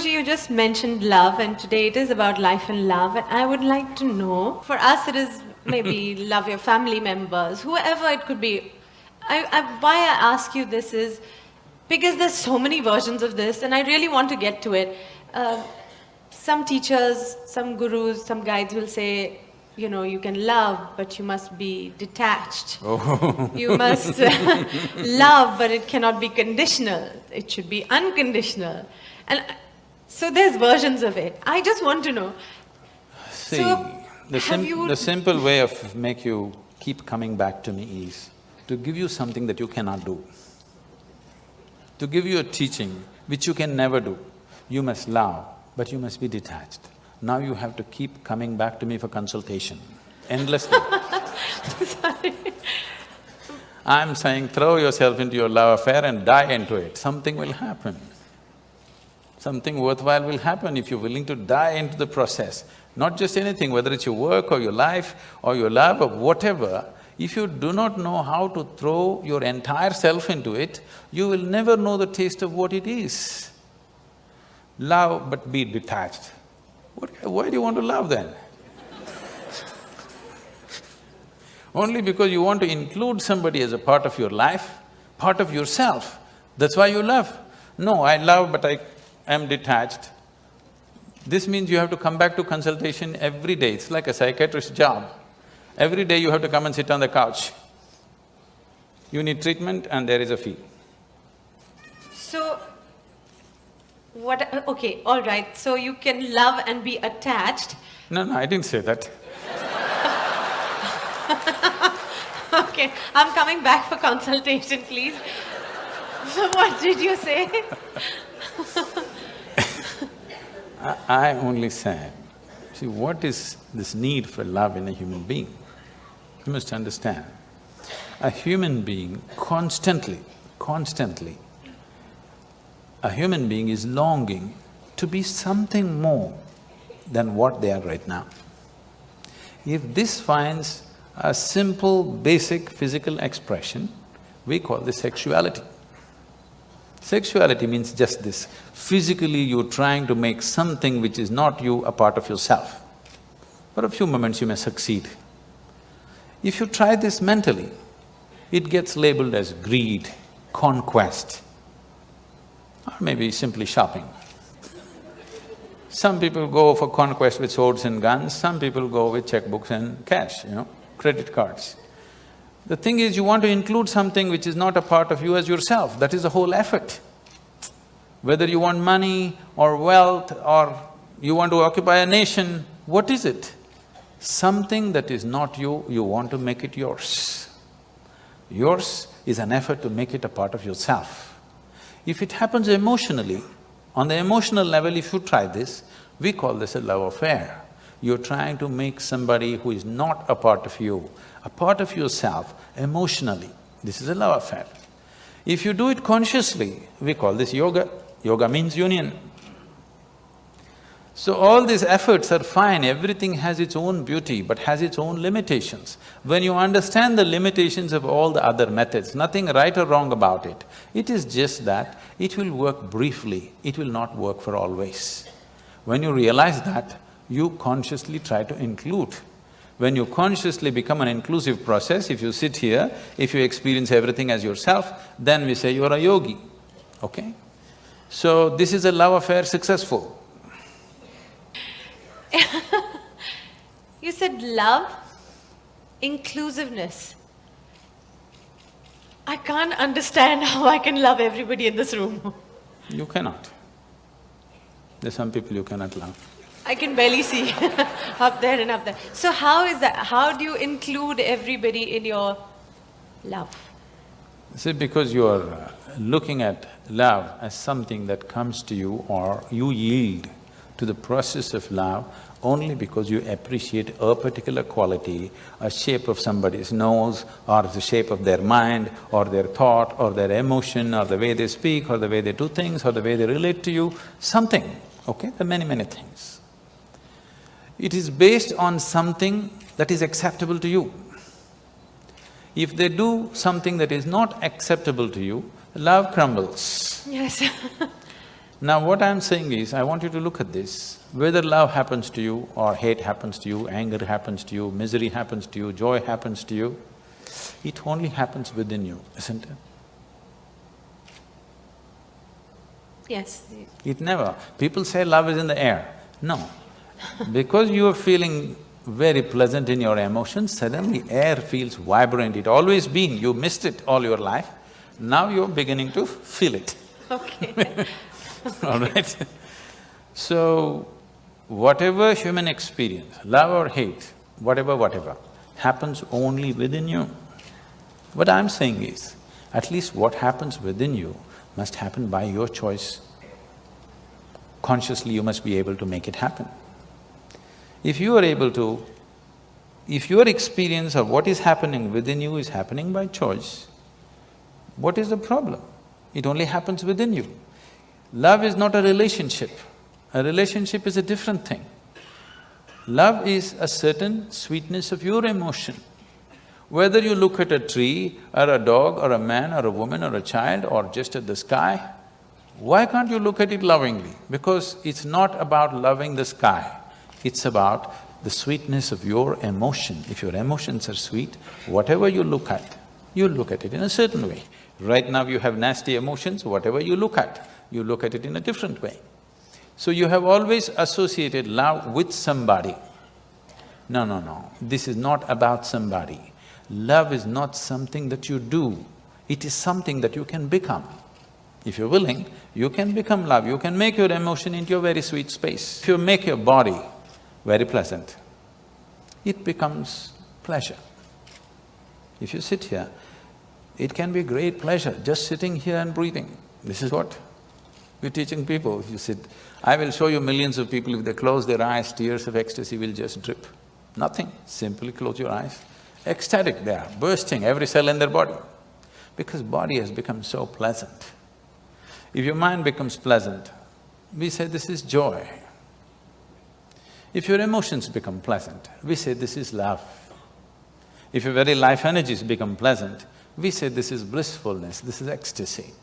Guruji, you just mentioned love, and today it is about life and love, and I would like to know, for us it is maybe love your family members, whoever it could be. Why I ask you this is because there's so many versions of this, and I really want to get to it. Some teachers, some gurus, some guides will say, you know, you can love, but you must be detached. Oh. You must love, but it cannot be conditional. It should be unconditional. And so there's versions of it. I just want to know. See, So, the simple way of make you keep coming back to me is to give you something that you cannot do. To give you a teaching which you can never do. You must love, but you must be detached. Now you have to keep coming back to me for consultation, endlessly. Sorry. I'm saying throw yourself into your love affair and die into it, something will happen. Something worthwhile will happen if you're willing to die into the process. Not just anything, whether it's your work or your life or your love or whatever, if you do not know how to throw your entire self into it, you will never know the taste of what it is. Love but be detached. Why do you want to love then? Only because you want to include somebody as a part of your life, part of yourself, that's why you love. No, I love but I am detached. This means you have to come back to consultation every day, it's like a psychiatrist's job. Every day you have to come and sit on the couch. You need treatment and there is a fee. So, okay, all right. So you can love and be attached. No, I didn't say that. Okay, I'm coming back for consultation, please. So what did you say? I only said, see, what is this need for love in a human being? You must understand, a human being constantly, a human being is longing to be something more than what they are right now. If this finds a simple, basic physical expression, we call this sexuality. Sexuality means just this, physically you're trying to make something which is not you a part of yourself. For a few moments you may succeed. If you try this mentally, it gets labeled as greed, conquest, or maybe simply shopping. Some people go for conquest with swords and guns, some people go with checkbooks and cash, credit cards. The thing is, you want to include something which is not a part of you as yourself, that is the whole effort. Whether you want money or wealth or you want to occupy a nation, what is it? Something that is not you, you want to make it yours. Yours is an effort to make it a part of yourself. If it happens emotionally, on the emotional level, if you try this, we call this a love affair. You're trying to make somebody who is not a part of you, a part of yourself emotionally. This is a love affair. If you do it consciously, we call this yoga. Yoga means union. So all these efforts are fine, everything has its own beauty but has its own limitations. When you understand the limitations of all the other methods, nothing right or wrong about it, it is just that it will work briefly, it will not work for always. When you realize that, you consciously try to include. When you consciously become an inclusive process, if you sit here, if you experience everything as yourself, then we say you're a yogi, okay? So this is a love affair successful. You said love, inclusiveness. I can't understand how I can love everybody in this room. You cannot. There's some people you cannot love. I can barely see up there and up there. So how is that? How do you include everybody in your love? See, because you are looking at love as something that comes to you or you yield to the process of love only because you appreciate a particular quality, a shape of somebody's nose or the shape of their mind or their thought or their emotion or the way they speak or the way they do things or the way they relate to you, something, okay? There are many things. It is based on something that is acceptable to you. If they do something that is not acceptable to you, love crumbles. Yes. Now what I'm saying is, I want you to look at this. Whether love happens to you or hate happens to you, anger happens to you, misery happens to you, joy happens to you, it only happens within you, isn't it? Yes. It never… People say love is in the air. No. Because you are feeling very pleasant in your emotions, suddenly air feels vibrant. It always been, you missed it all your life, now you're beginning to feel it. Okay. All right? So, whatever human experience, love or hate, whatever, happens only within you. What I'm saying is, at least what happens within you must happen by your choice. Consciously you must be able to make it happen. If you are able to… if your experience of what is happening within you is happening by choice, what is the problem? It only happens within you. Love is not a relationship. A relationship is a different thing. Love is a certain sweetness of your emotion. Whether you look at a tree, or a dog, or a man, or a woman, or a child, or just at the sky, why can't you look at it lovingly? Because it's not about loving the sky, it's about the sweetness of your emotion. If your emotions are sweet, whatever you look at it in a certain way. Right now you have nasty emotions, whatever you look at it in a different way. So you have always associated love with somebody. No, this is not about somebody. Love is not something that you do, it is something that you can become. If you're willing, you can become love, you can make your emotion into a very sweet space. If you make your body very pleasant, it becomes pleasure. If you sit here, it can be great pleasure just sitting here and breathing. This is what we're teaching people. If you sit… I will show you millions of people, if they close their eyes, tears of ecstasy will just drip. Nothing, simply close your eyes. Ecstatic they are, bursting every cell in their body, because body has become so pleasant. If your mind becomes pleasant, we say this is joy. If your emotions become pleasant, we say this is love. If your very life energies become pleasant, we say this is blissfulness, this is ecstasy.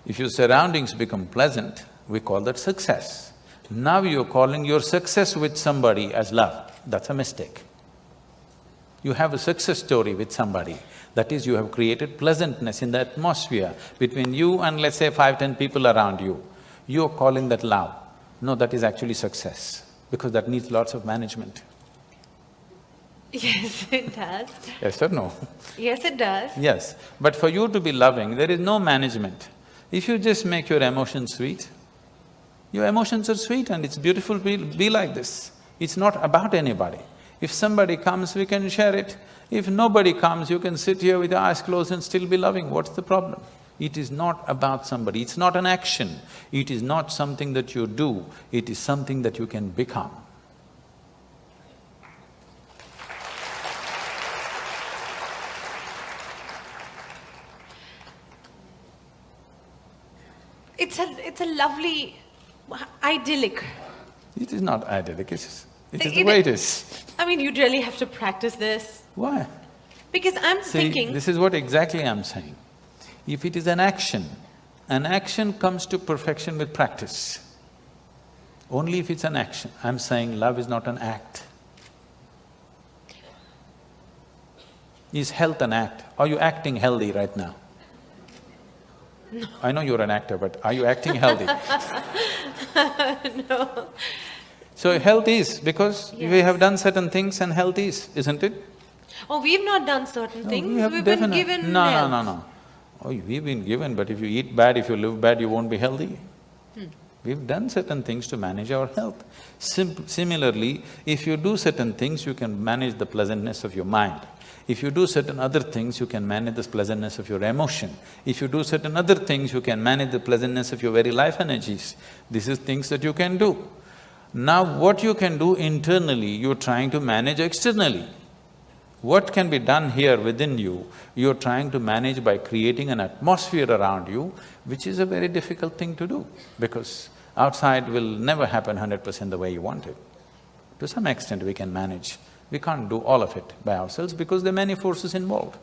If your surroundings become pleasant, we call that success. Now you're calling your success with somebody as love, that's a mistake. You have a success story with somebody, that is, you have created pleasantness in the atmosphere between you and let's say 5–10 people around you. You're calling that love. No, that is actually success, because that needs lots of management. Yes, it does. Yes or no? Yes, it does. Yes, but for you to be loving, there is no management. If you just make your emotions sweet, your emotions are sweet and it's beautiful to be like this. It's not about anybody. If somebody comes, we can share it. If nobody comes, you can sit here with your eyes closed and still be loving. What's the problem? It is not about somebody, it's not an action. It is not something that you do, it is something that you can become. It's a lovely, idyllic. It is not idyllic, it is the way it is. I mean, you'd really have to practice this. Why? Because I'm See, thinking… this is what exactly I'm saying. If it is an action comes to perfection with practice. Only if it's an action. I'm saying love is not an act. Is health an act? Are you acting healthy right now? No. I know you're an actor, but are you acting healthy? No. So health is, because Yes. we have done certain things and health is, isn't it? Oh, we've not done certain things, we have we've been definite… given No. health. Oh, we've been given, but if you eat bad, if you live bad, you won't be healthy. We've done certain things to manage our health. Similarly, if you do certain things, you can manage the pleasantness of your mind. If you do certain other things, you can manage the pleasantness of your emotion. If you do certain other things, you can manage the pleasantness of your very life energies. This is things that you can do. Now, what you can do internally, you're trying to manage externally. What can be done here within you, you're trying to manage by creating an atmosphere around you, which is a very difficult thing to do, because outside will never happen 100% the way you want it. To some extent we can manage. We can't do all of it by ourselves because there are many forces involved.